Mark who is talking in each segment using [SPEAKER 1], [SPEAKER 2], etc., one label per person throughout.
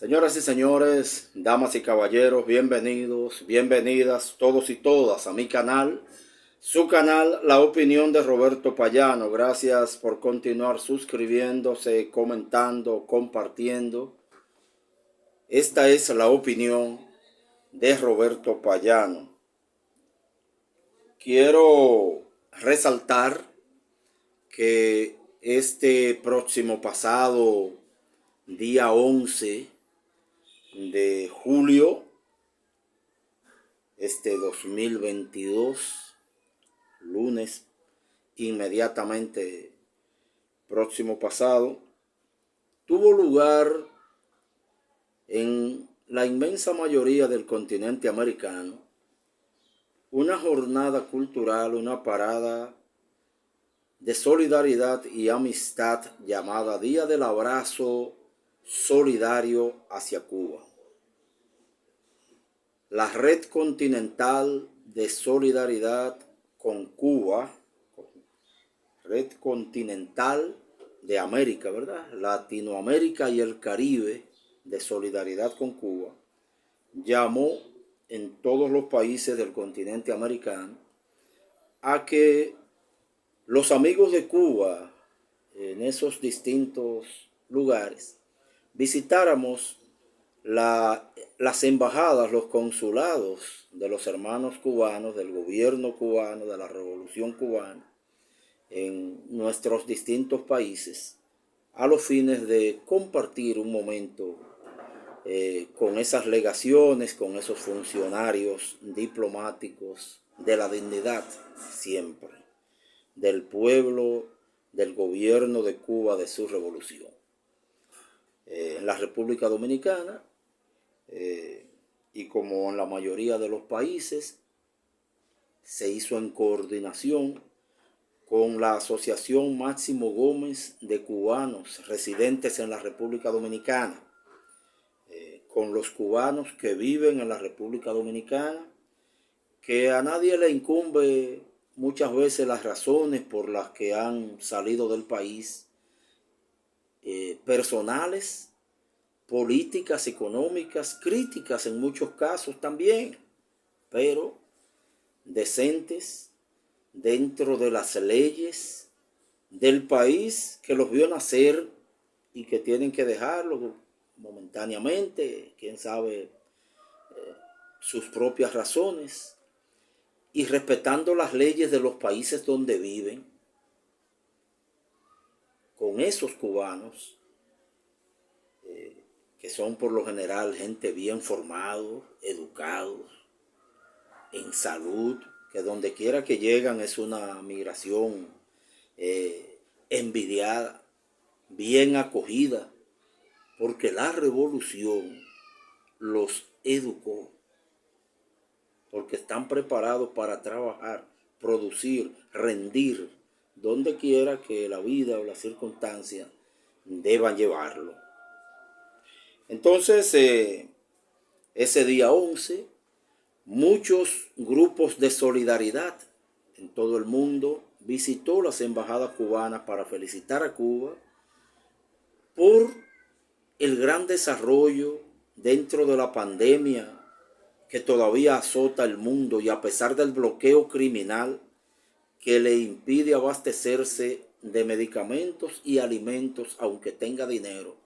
[SPEAKER 1] Señoras y señores, damas y caballeros, bienvenidos, bienvenidas todos y todas a mi canal, su canal La Opinión de Roberto Payano. Gracias por continuar suscribiéndose, comentando, compartiendo. Esta es la opinión de Roberto Payano. Quiero resaltar que este próximo pasado día 11 de julio, 2022, lunes inmediatamente próximo pasado, tuvo lugar en la inmensa mayoría del continente americano una jornada cultural, una parada de solidaridad y amistad llamada Día del Abrazo Solidario hacia Cuba. La Red Continental de Solidaridad con Cuba, Red Continental de América, ¿verdad? Latinoamérica y el Caribe de Solidaridad con Cuba, llamó en todos los países del continente americano a que los amigos de Cuba en esos distintos lugares visitáramos las embajadas, los consulados de los hermanos cubanos, del gobierno cubano, de la revolución cubana, en nuestros distintos países, a los fines de compartir un momento con esas legaciones, con esos funcionarios diplomáticos de la dignidad siempre, del pueblo, del gobierno de Cuba, de su revolución. En la República Dominicana, y como en la mayoría de los países, se hizo en coordinación con la Asociación Máximo Gómez de Cubanos residentes en la República Dominicana, con los cubanos que viven en la República Dominicana, que a nadie le incumbe muchas veces las razones por las que han salido del país, personales, políticas, económicas, críticas en muchos casos también, pero decentes dentro de las leyes del país que los vio nacer y que tienen que dejarlo momentáneamente, quién sabe, sus propias razones, y respetando las leyes de los países donde viven. Con esos cubanos, que son por lo general gente bien formados, educados, en salud, que donde quiera que llegan es una migración envidiada, bien acogida, porque la revolución los educó, porque están preparados para trabajar, producir, rendir, donde quiera que la vida o las circunstancias deban llevarlo. Entonces, ese día 11, muchos grupos de solidaridad en todo el mundo visitó las embajadas cubanas para felicitar a Cuba por el gran desarrollo dentro de la pandemia que todavía azota el mundo, y a pesar del bloqueo criminal que le impide abastecerse de medicamentos y alimentos aunque tenga dinero.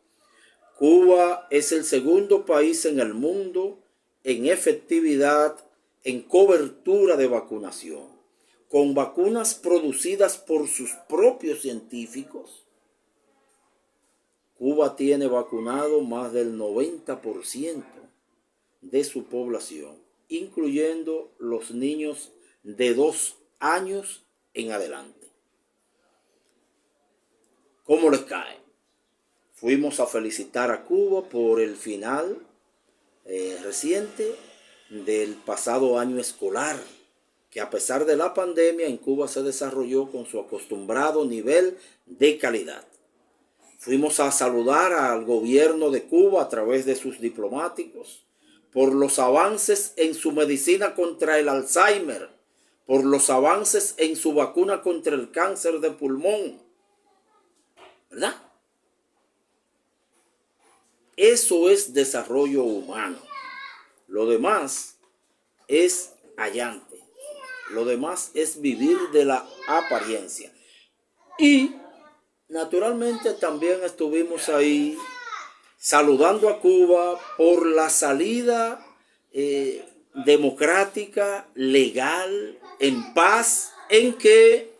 [SPEAKER 1] Cuba es el segundo país en el mundo en efectividad en cobertura de vacunación, con vacunas producidas por sus propios científicos. Cuba tiene vacunado más del 90% de su población, incluyendo los niños de 2 años en adelante. ¿Cómo les cae? Fuimos a felicitar a Cuba por el final reciente del pasado año escolar, que a pesar de la pandemia en Cuba se desarrolló con su acostumbrado nivel de calidad. Fuimos a saludar al gobierno de Cuba a través de sus diplomáticos por los avances en su medicina contra el Alzheimer, por los avances en su vacuna contra el cáncer de pulmón, ¿verdad? Eso es desarrollo humano. Lo demás es allante. Lo demás es vivir de la apariencia. Y naturalmente también estuvimos ahí saludando a Cuba por la salida democrática, legal, en paz, en que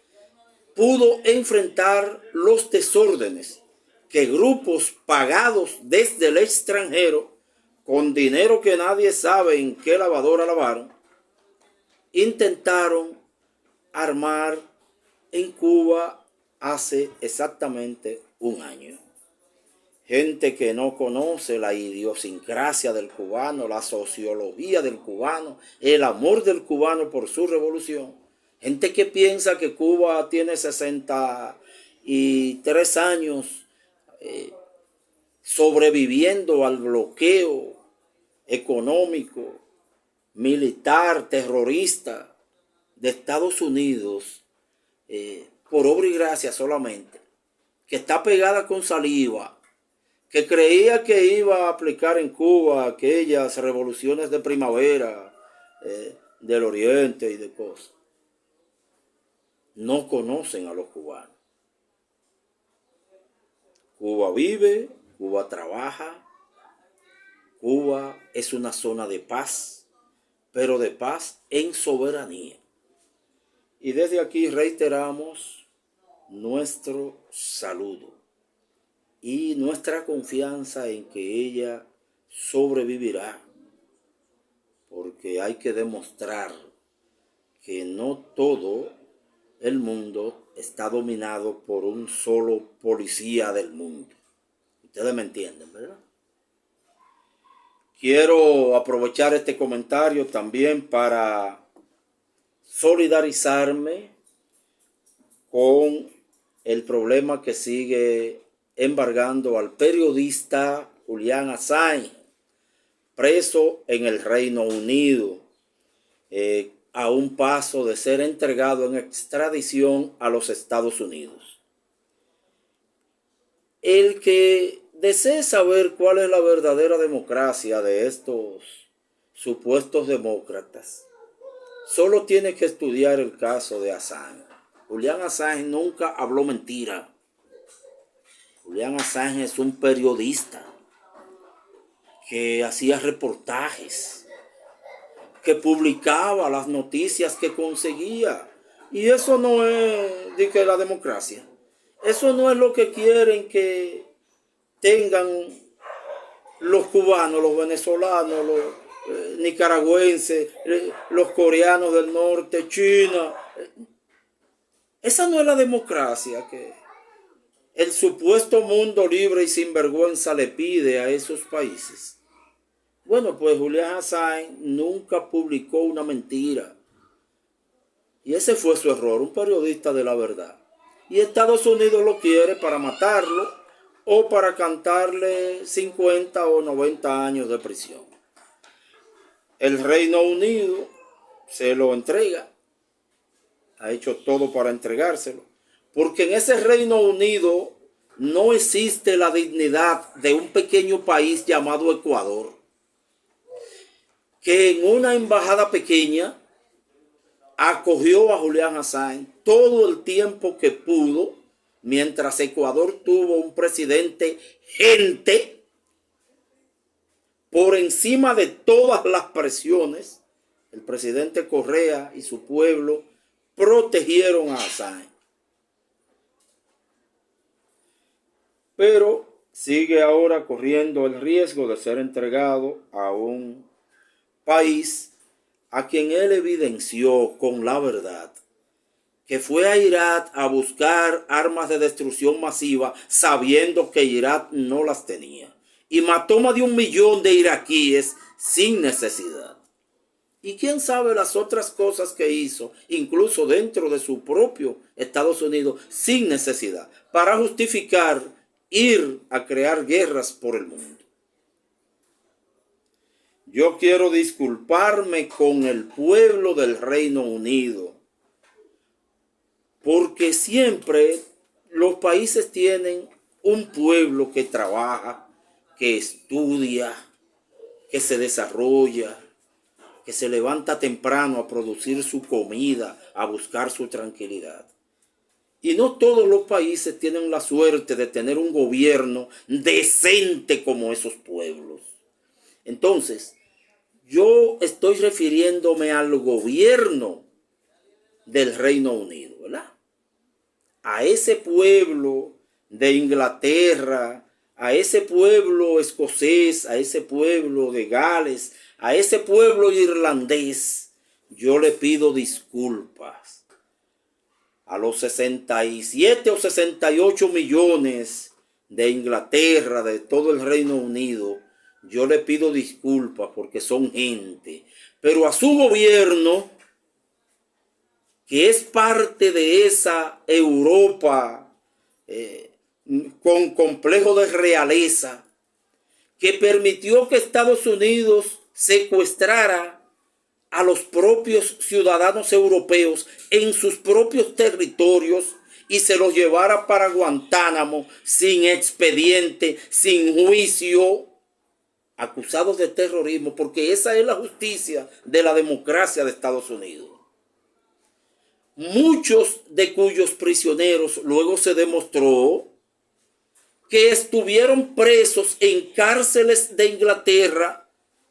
[SPEAKER 1] pudo enfrentar los desórdenes que grupos pagados desde el extranjero, con dinero que nadie sabe en qué lavadora lavaron, intentaron armar en Cuba hace exactamente un año. Gente que no conoce la idiosincrasia del cubano, la sociología del cubano, el amor del cubano por su revolución. Gente que piensa que Cuba tiene 63 años sobreviviendo al bloqueo económico, militar, terrorista de Estados Unidos, por obra y gracia solamente, que está pegada con saliva, que creía que iba a aplicar en Cuba aquellas revoluciones de primavera del Oriente y de cosas. No conocen a los cubanos. Cuba vive, Cuba trabaja, Cuba es una zona de paz, pero de paz en soberanía. Y desde aquí reiteramos nuestro saludo y nuestra confianza en que ella sobrevivirá, porque hay que demostrar que no todo el mundo está dominado por un solo policía del mundo. Ustedes me entienden, ¿verdad? Quiero aprovechar este comentario también para solidarizarme con el problema que sigue embargando al periodista Julian Assange, preso en el Reino Unido, a un paso de ser entregado en extradición a los Estados Unidos. El que desee saber cuál es la verdadera democracia de estos supuestos demócratas, solo tiene que estudiar el caso de Assange. Julian Assange nunca habló mentira. Julian Assange es un periodista que hacía reportajes, que publicaba las noticias que conseguía. Y eso no es de que la democracia. Eso no es lo que quieren que tengan los cubanos, los venezolanos, los nicaragüenses, los coreanos del norte, China. Esa no es la democracia que el supuesto mundo libre y sinvergüenza le pide a esos países. Bueno, pues Julian Assange nunca publicó una mentira. Y ese fue su error, un periodista de la verdad. Y Estados Unidos lo quiere para matarlo o para cantarle 50 o 90 años de prisión. El Reino Unido se lo entrega. Ha hecho todo para entregárselo. Porque en ese Reino Unido no existe la dignidad de un pequeño país llamado Ecuador, que en una embajada pequeña acogió a Julian Assange todo el tiempo que pudo, mientras Ecuador tuvo un presidente gente por encima de todas las presiones. El presidente Correa y su pueblo protegieron a Assange. Pero sigue ahora corriendo el riesgo de ser entregado a un país a quien él evidenció con la verdad que fue a Irak a buscar armas de destrucción masiva sabiendo que Irak no las tenía, y mató más de 1 millón de iraquíes sin necesidad. Y quién sabe las otras cosas que hizo, incluso dentro de su propio Estados Unidos, sin necesidad, para justificar ir a crear guerras por el mundo. Yo quiero disculparme con el pueblo del Reino Unido, porque siempre los países tienen un pueblo que trabaja, que estudia, que se desarrolla, que se levanta temprano a producir su comida, a buscar su tranquilidad. Y no todos los países tienen la suerte de tener un gobierno decente como esos pueblos. Entonces, yo estoy refiriéndome al gobierno del Reino Unido, ¿verdad? A ese pueblo de Inglaterra, a ese pueblo escocés, a ese pueblo de Gales, a ese pueblo irlandés, yo le pido disculpas. A los 67 o 68 millones de Inglaterra, de todo el Reino Unido, yo le pido disculpas porque son gente. Pero a su gobierno, que es parte de esa Europa con complejo de realeza, que permitió que Estados Unidos secuestrara a los propios ciudadanos europeos en sus propios territorios y se los llevara para Guantánamo sin expediente, sin juicio, acusados de terrorismo, porque esa es la justicia de la democracia de Estados Unidos. Muchos de cuyos prisioneros luego se demostró que estuvieron presos en cárceles de Inglaterra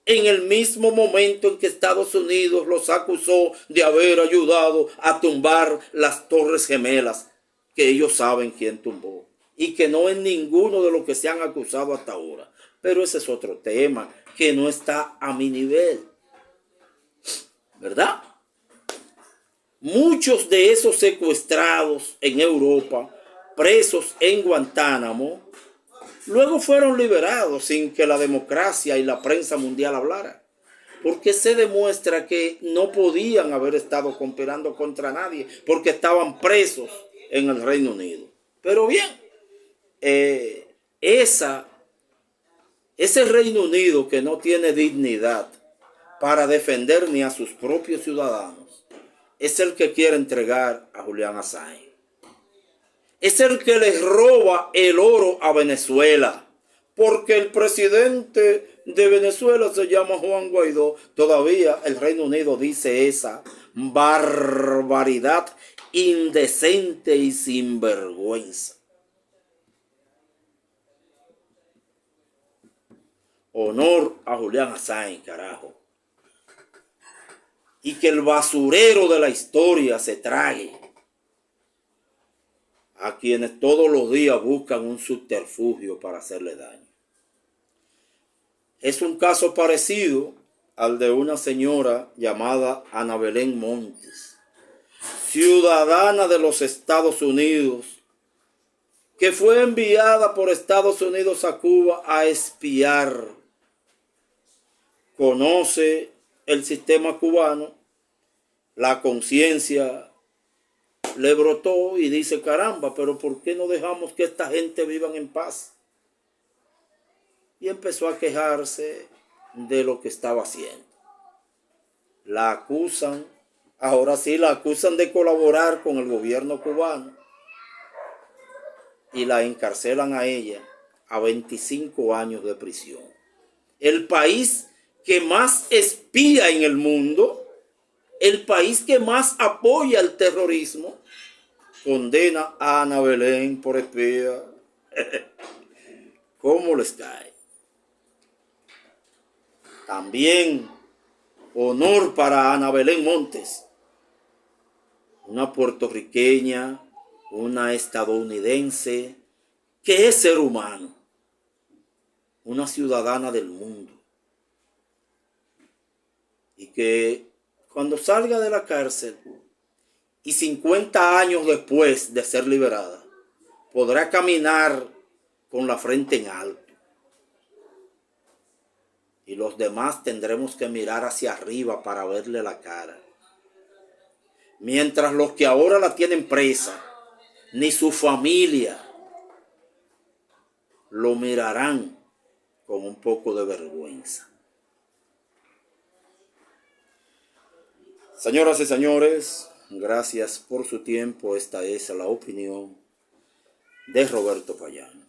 [SPEAKER 1] en el mismo momento en que Estados Unidos los acusó de haber ayudado a tumbar las Torres Gemelas, que ellos saben quién tumbó, y que no es ninguno de los que se han acusado hasta ahora. Pero ese es otro tema que no está a mi nivel, ¿verdad? Muchos de esos secuestrados en Europa, presos en Guantánamo, luego fueron liberados sin que la democracia y la prensa mundial hablara, porque se demuestra que no podían haber estado conspirando contra nadie, porque estaban presos en el Reino Unido. Pero bien, ese Reino Unido que no tiene dignidad para defender ni a sus propios ciudadanos, es el que quiere entregar a Julian Assange. Es el que les roba el oro a Venezuela, porque el presidente de Venezuela se llama Juan Guaidó. Todavía el Reino Unido dice esa barbaridad indecente y sinvergüenza. Honor a Julian Assange, carajo. Y que el basurero de la historia se trague a quienes todos los días buscan un subterfugio para hacerle daño. Es un caso parecido al de una señora llamada Ana Belén Montes, ciudadana de los Estados Unidos, que fue enviada por Estados Unidos a Cuba a espiar. Conoce el sistema cubano, la conciencia le brotó y dice, caramba, pero ¿por qué no dejamos que esta gente vivan en paz? Y empezó a quejarse de lo que estaba haciendo. La acusan, ahora sí la acusan de colaborar con el gobierno cubano y la encarcelan a ella a 25 años de prisión. El país que más espía en el mundo, el país que más apoya el terrorismo, condena a Ana Belén por espía. ¿Cómo les cae? También honor para Ana Belén Montes, una puertorriqueña, una estadounidense, que es ser humano, una ciudadana del mundo, y que cuando salga de la cárcel y 50 años después de ser liberada, podrá caminar con la frente en alto. Y los demás tendremos que mirar hacia arriba para verle la cara. Mientras los que ahora la tienen presa, ni su familia, lo mirarán con un poco de vergüenza. Señoras y señores, gracias por su tiempo. Esta es la opinión de Roberto Payán.